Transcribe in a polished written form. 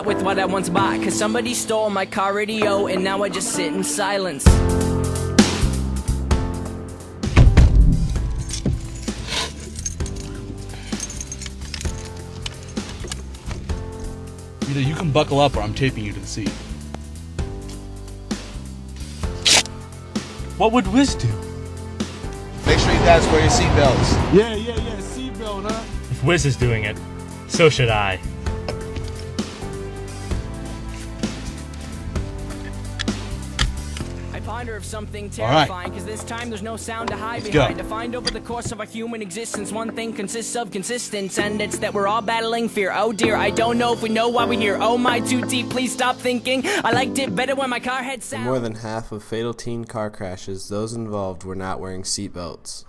with what I once bought, cause somebody stole my car radio and now I just sit in silence. Either you can buckle up or I'm taping you to the seat. What would Wiz do? Make sure you guys wear your seatbelts. Yeah, seatbelt, huh? If Wiz is doing it, so should I. I ponder of something All right. terrifying, cause this time there's no sound to hide Let's behind. go. To find over the course of our human existence, one thing consists of consistence, and it's that we're all battling fear. Oh dear, I don't know if we know why we're here. Oh my, too deep, please stop thinking. I liked it better when my car had sound. In more than half of fatal teen car crashes, those involved were not wearing seatbelts.